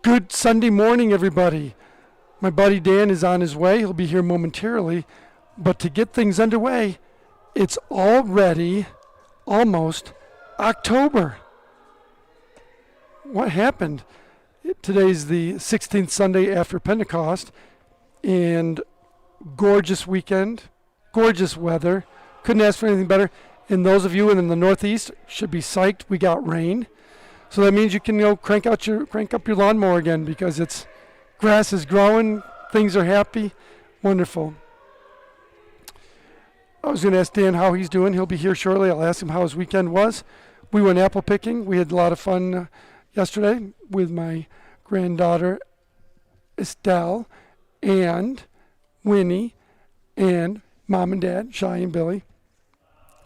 Good Sunday morning, everybody. My buddy Dan is on his way. He'll be here momentarily. But to get things underway, it's already almost October. What happened? Today's the 16th Sunday after Pentecost, and gorgeous weekend, gorgeous weather. Couldn't ask for anything better. And those of you in the Northeast should be psyched. We got rain. So that means you can crank up your lawnmower again because it's grass is growing, things are happy, wonderful. I was going to ask Dan how he's doing. He'll be here shortly. I'll ask him how his weekend was. We went apple picking. We had a lot of fun yesterday with my granddaughter Estelle and Winnie and Mom and Dad, Shy and Billy.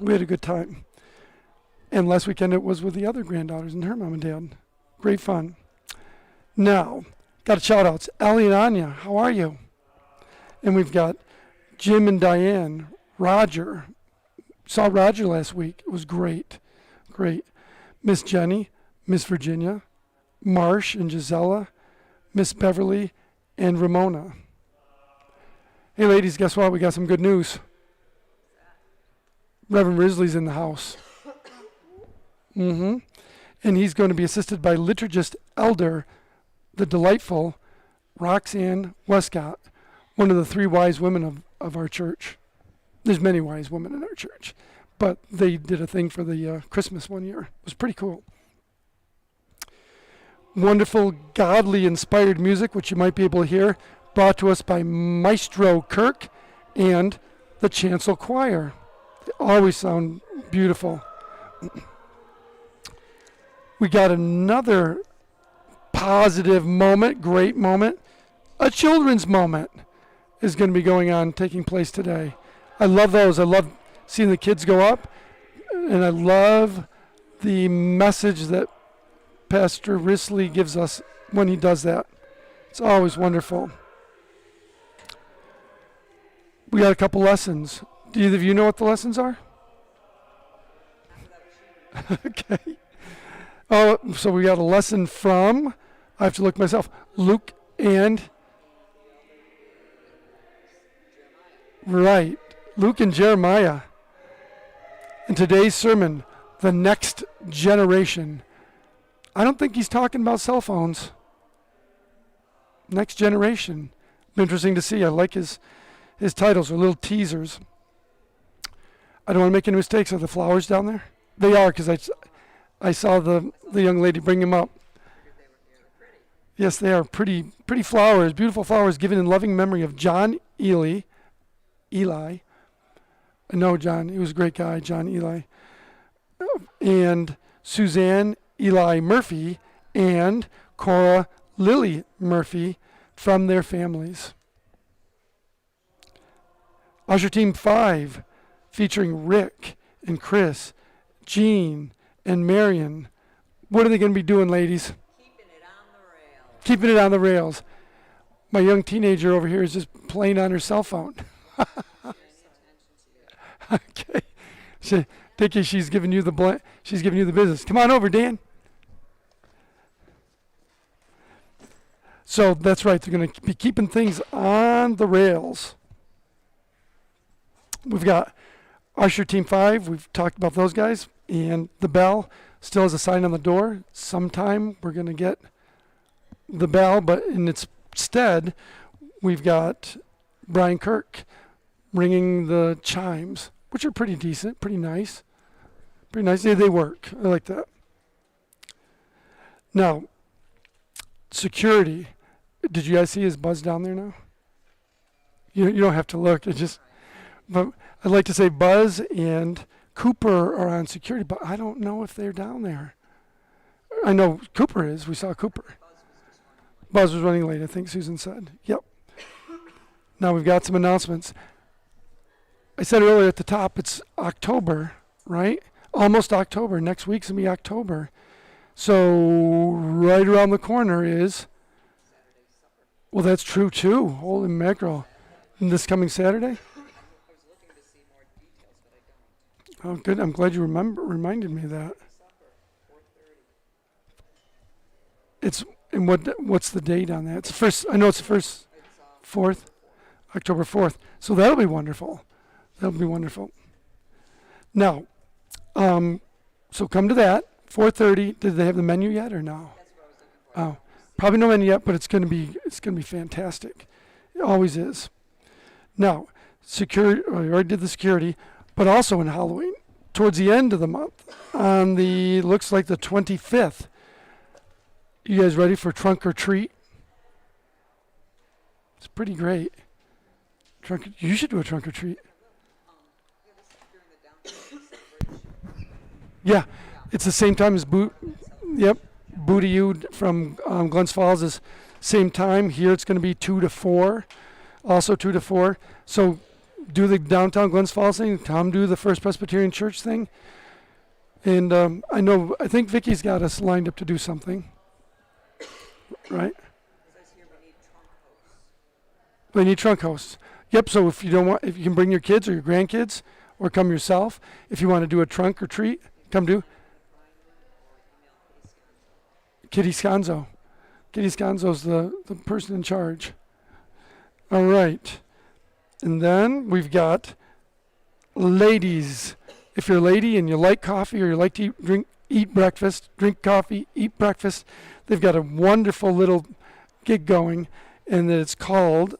We had a good time. And last weekend it was with the other granddaughters and her mom and dad. Great fun. Now, got a shout-outs. Ellie and Anya, how are you? And we've got Jim and Diane, Roger. Saw Roger last week. It was great. Great. Miss Jenny, Miss Virginia, Marsh and Gisela, Miss Beverly, and Ramona. Hey, ladies, guess what? We got some good news. Reverend Risley's in the house. And he's going to be assisted by liturgist elder, the delightful Roxanne Westcott, one of the three wise women of our church. There's many wise women in our church, but they did a thing for the Christmas one year. It was pretty cool. Wonderful, godly, inspired music, which you might be able to hear, brought to us by Maestro Kirk and the Chancel Choir. They always sound beautiful. We got another positive moment, great moment. A children's moment is going to be going on, taking place today. I love those. I love seeing the kids go up, and I love the message that Pastor Risley gives us when he does that. It's always wonderful. We got a couple lessons. Do either of you know what the lessons are? Okay. Oh, so we got a lesson from, I have to look myself, Luke and, right, Luke and Jeremiah. And today's sermon, the next generation. I don't think he's talking about cell phones. Next generation. Interesting to see. I like his titles, or little teasers. I don't want to make any mistakes. Are the flowers down there? They are, because I saw the young lady bring them up. Yes, they are pretty flowers, beautiful flowers given in loving memory of John Eli. I know John, he was a great guy, John Eli. And Suzanne Eli Murphy and Cora Lily Murphy from their families. Usher Team 5, featuring Rick and Chris, Jean, and Marion. What are they going to be doing, ladies? Keeping it on the rails. Keeping it on the rails. My young teenager over here is just playing on her cell phone. Okay. Dickie, she's giving you the business. Come on over, Dan. So that's right. They're going to be keeping things on the rails. We've got Usher Team 5. We've talked about those guys. And the bell still has a sign on the door. Sometime we're going to get the bell, but in its stead, we've got Brian Kirk ringing the chimes, which are pretty decent, pretty nice. Pretty nice. They work. I like that. Now, security. Did you guys see his buzz down there now? You don't have to look. But I'd like to say Buzz and Cooper are on security, but I don't know if they're down there. I know Cooper is. We saw Cooper. Buzz was running late, I think Susan said. Yep. Now we've got some announcements. I said earlier at the top, it's October, right? Almost October. Next week's going to be October. So right around the corner is, well, that's true too. Holy mackerel. And this coming Saturday? Oh, good. I'm glad you reminded me of that. And what's the date on that? It's the first. I know it's the first, 4th, October 4th. So that'll be wonderful. That'll be wonderful. Now, so come to that. 4:30. Did they have the menu yet or no? Oh, probably no menu yet, but it's gonna be fantastic. It always is. Now, security. I already did the security, but also in Halloween, towards the end of the month, on the looks like the 25th. You guys ready for trunk or treat? It's pretty great. You should do a trunk or treat. Yeah, it's the same time as Booty U from Glens Falls is same time. Here it's going to be 2 to 4, also 2 to 4. So do the downtown Glens Falls thing. Tom do the First Presbyterian Church thing. And I think Vicky's got us lined up to do something. Right? We need trunk hosts. Yep. So if you can bring your kids or your grandkids, or come yourself. If you want to do a trunk or treat, come do. Kitty Sconzo. Kitty Sconzo's the person in charge. All right. And then we've got ladies. If you're a lady and you like coffee or you like to eat breakfast, drink coffee, eat breakfast, they've got a wonderful little gig going, and it's called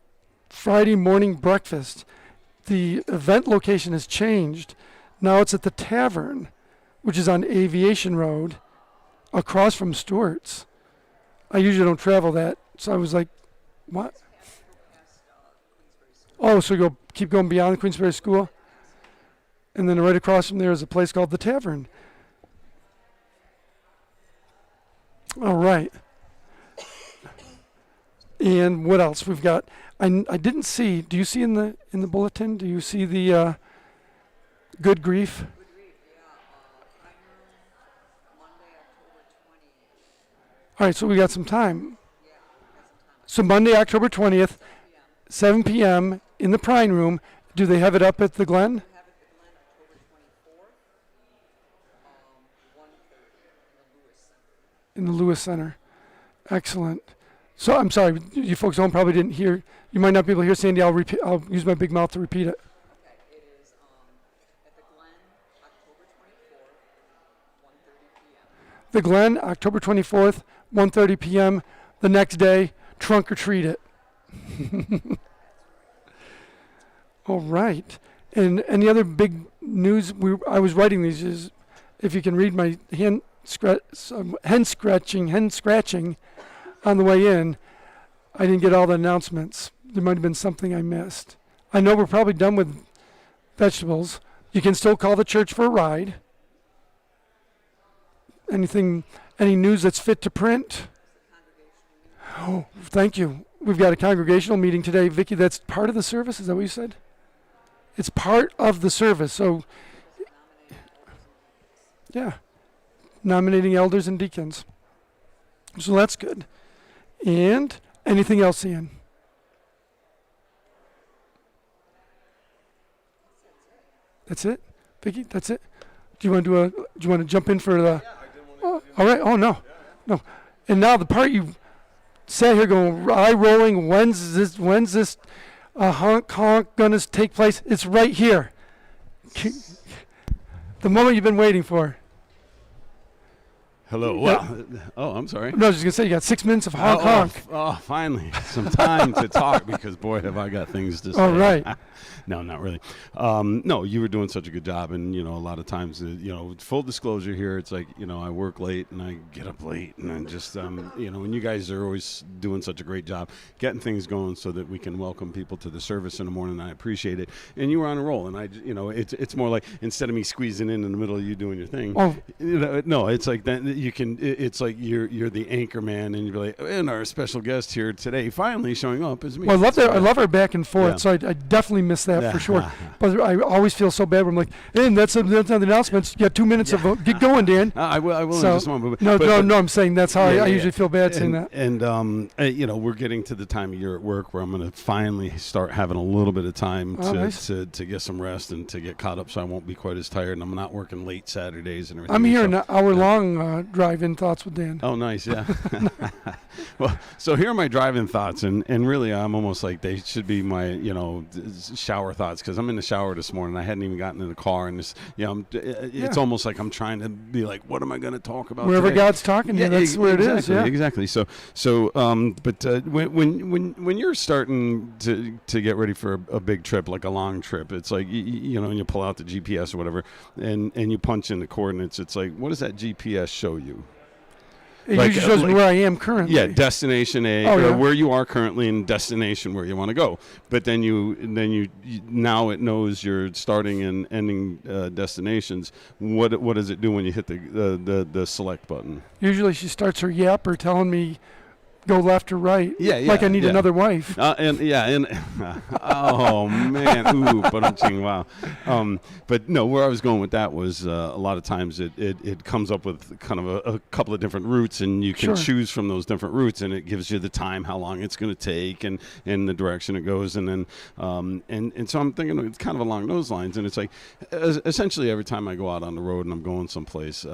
Friday Morning Breakfast. The event location has changed. Now it's at the Tavern, which is on Aviation Road, across from Stewart's. I usually don't travel that, so I was like, what? Oh, so you keep going beyond the Queensbury School? And then right across from there is a place called the Tavern. All right. And what else we've got? I didn't see. Do you see in the bulletin? Do you see the Good Grief? All right, so we got some time. So Monday, October 20th, 7 p.m. in the Prime Room. Do they have it up at the Glen? In the Lewis Center. Excellent. So I'm sorry, you folks at home probably didn't hear. You might not be able to hear Sandy. I'll use my big mouth to repeat it. Okay, it is at the Glen, October 24th, 1:30 p.m. The Glen, October 24th, 1:30 p.m. The next day, trunk or treat it. All right. And any other big news? I was writing these. Is if you can read my hen scratching on the way in. I didn't get all the announcements. There might have been something I missed. I know we're probably done with vegetables. You can still call the church for a ride. Any news that's fit to print? Oh, thank you. We've got a congregational meeting today. Vicki, that's part of the service? Is that what you said? It's part of the service. So, yeah. Nominating elders and deacons. So that's good. And anything else, Ian? That's it, Vicki. That's it. Do you want to jump in for the? Oh, all right. Oh no. And now the part you sat here going eye rolling. When's this honk gonna take place? It's right here. The moment you've been waiting for. Hello. Well, I'm sorry. No, I was just going to say, you got 6 minutes of honk. Oh, finally. Some time to talk because, boy, have I got things to say. All right. No, not really. No, you were doing such a good job. And, a lot of times, full disclosure here, it's like, I work late and I get up late. And then just, and you guys are always doing such a great job getting things going so that we can welcome people to the service in the morning. I appreciate it. And you were on a roll. And it's more like instead of me squeezing in the middle of you doing your thing. Oh. No, it's like that. You can. It's like you're the anchor man, and you're like, and our special guest here today, finally showing up is me. Well, I love our back and forth, so I definitely miss that for sure. But I always feel so bad when I'm like, and that's on the announcements. You got 2 minutes of get going, Dan. I will in just a moment. No, I'm saying that's how I usually feel bad saying that. And we're getting to the time of year at work where I'm going to finally start having a little bit of time to get some rest and to get caught up, so I won't be quite as tired. And I'm not working late Saturdays and everything. I'm here an hour long drive-in thoughts with Dan. Oh, nice, yeah. Well, so here are my drive-in thoughts, and really I'm almost like they should be my, shower thoughts, because I'm in the shower this morning. I hadn't even gotten in the car, and it's almost like I'm trying to be like, what am I going to talk about Wherever today? God's talking to you, that's where it is. Yeah, exactly. But when you're starting to get ready for a big trip, like a long trip, it's like, and you pull out the GPS or whatever, and you punch in the coordinates. It's like, what does that GPS show you? It usually shows me where I am currently. Yeah, destination A, where you are currently, and destination where you want to go. But then now it knows your starting and ending destinations. What does it do when you hit the select button? Usually she starts her yapper telling me go left or right. Yeah, like I need another wife. Oh man, ooh, wow. But no, where I was going with that was a lot of times it comes up with kind of a couple of different routes, and you can choose from those different routes, and it gives you the time, how long it's going to take, and the direction it goes, and then and so I'm thinking it's kind of along those lines, and it's like essentially every time I go out on the road and I'm going someplace,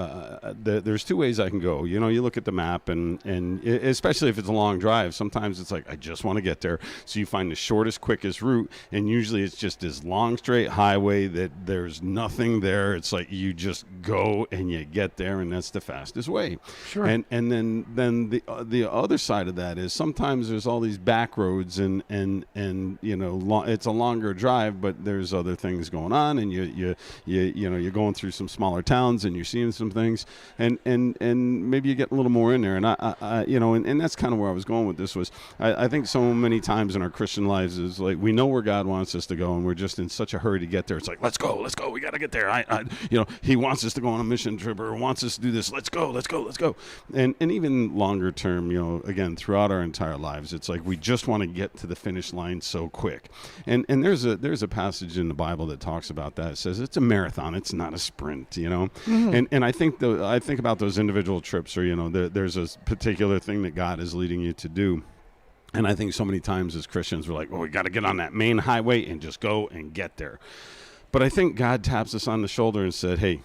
there's two ways I can go. You look at the map, and especially if it's a long drive, sometimes it's like I just want to get there, so you find the shortest, quickest route, and usually it's just this long straight highway that there's nothing there. It's like you just go and you get there, and that's the fastest way. Sure. And then the other side of that is sometimes there's all these back roads, and it's a longer drive, but there's other things going on, and you're going through some smaller towns, and you're seeing some things, and maybe you get a little more in there, and and that's kind of where I was going with this. Was I think so many times in our Christian lives is like we know where God wants us to go, and we're just in such a hurry to get there. It's like, let's go, we got to get there. He wants us to go on a mission trip, or wants us to do this. Let's go. And even longer term, again, throughout our entire lives, it's like we just want to get to the finish line so quick. And there's a passage in the Bible that talks about that. It says it's a marathon, it's not a sprint. Mm-hmm. And I think about those individual trips, or there's a particular thing that God is leading you to do. And I think so many times as Christians, we're like, we got to get on that main highway and just go and get there. But I think God taps us on the shoulder and said, hey,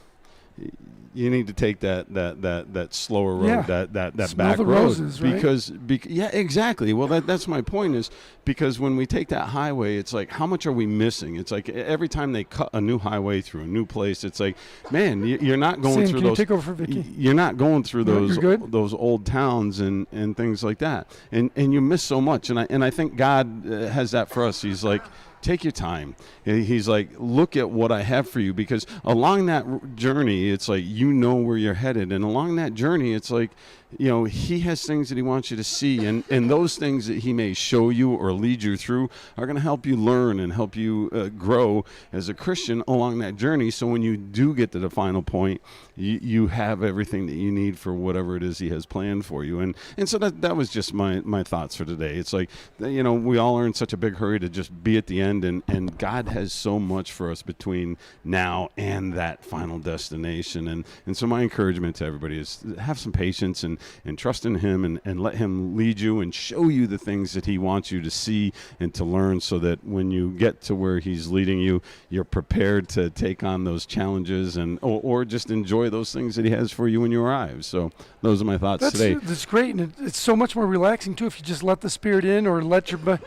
you need to take that slower road, that Smell back the road, roses, right? Yeah, exactly. Well, that's my point, is because when we take that highway, it's like, how much are we missing? It's like every time they cut a new highway through a new place, it's like, man, you're not going through those. Take over for Vicky. You're not going through those old towns and things like that, and you miss so much. And I think God has that for us. He's like, take your time. He's like, look at what I have for you, because along that journey, it's like, where you're headed. And along that journey, it's like, he has things that he wants you to see. And those things that he may show you or lead you through are going to help you learn and help you grow as a Christian along that journey. So when you do get to the final point, you have everything that you need for whatever it is he has planned for you. And so that was just my thoughts for today. It's like, we all are in such a big hurry to just be at the end, and God has so much for us between now and that final destination. And so my encouragement to everybody is have some patience and trust in him, and let him lead you and show you the things that he wants you to see and to learn, so that when you get to where he's leading you, you're prepared to take on those challenges or just enjoy those things that he has for you when you arrive. So those are my thoughts today. That's great, and it's so much more relaxing too if you just let the Spirit in, or let your what,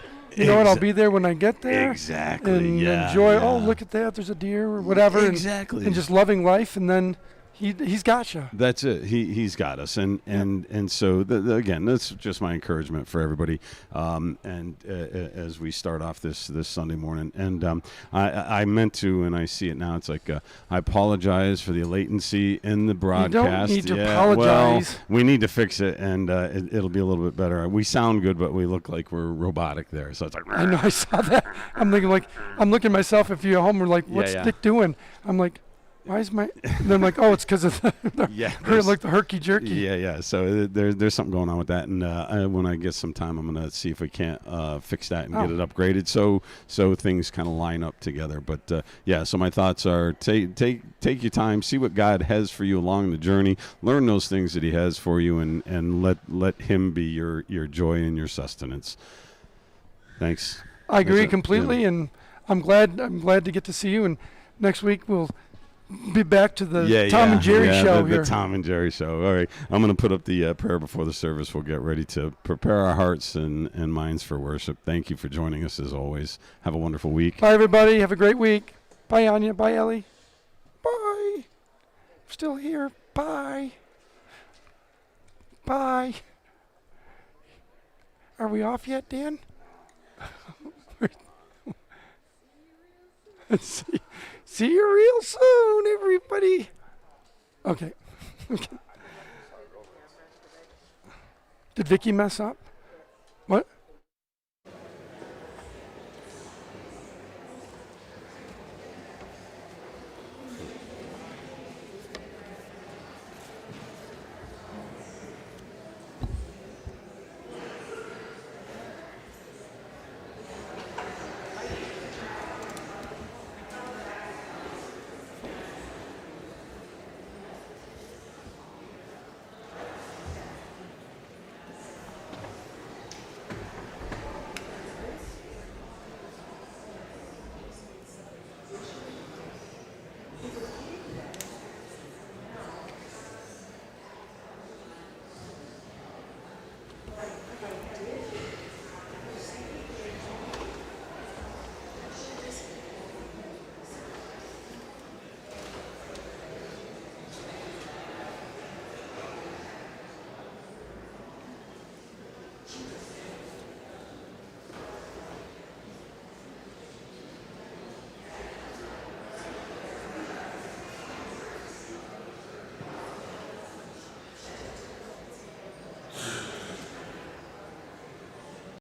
I'll be there when I get there. Exactly. And enjoy, look at that, there's a deer or whatever. Exactly. And just loving life, and then he's got you. That's it. He's got us. And so, again, that's just my encouragement for everybody. As we start off this Sunday morning. And I meant to, and I see it now, it's like, I apologize for the latency in the broadcast. You don't need to apologize. Well, we need to fix it, and it'll be a little bit better. We sound good, but we look like we're robotic there. So it's like, I know, I saw that. I'm thinking, I'm looking at myself, if you're home, we're like, what's Dick doing? I'm like, why is my... And then I'm like, it's because of the herky-jerky. Yeah. So there's something going on with that. And when I get some time, I'm going to see if we can't fix that and get it upgraded so things kind of line up together. But, so my thoughts are take your time, see what God has for you along the journey, learn those things that he has for you, and let him be your joy and your sustenance. Thanks. I agree completely, and I'm glad to get to see you. And next week we'll be back to the Tom and Jerry show the here. Tom and Jerry show. All right, I'm going to put up the prayer before the service. We'll get ready to prepare our hearts and minds for worship. Thank you for joining us as always. Have a wonderful week. Bye, everybody. Have a great week. Bye, Anya. Bye, Ellie. Bye. Still here. Bye. Bye. Are we off yet, Dan? See you real soon, everybody. Okay. Did Vicky mess up?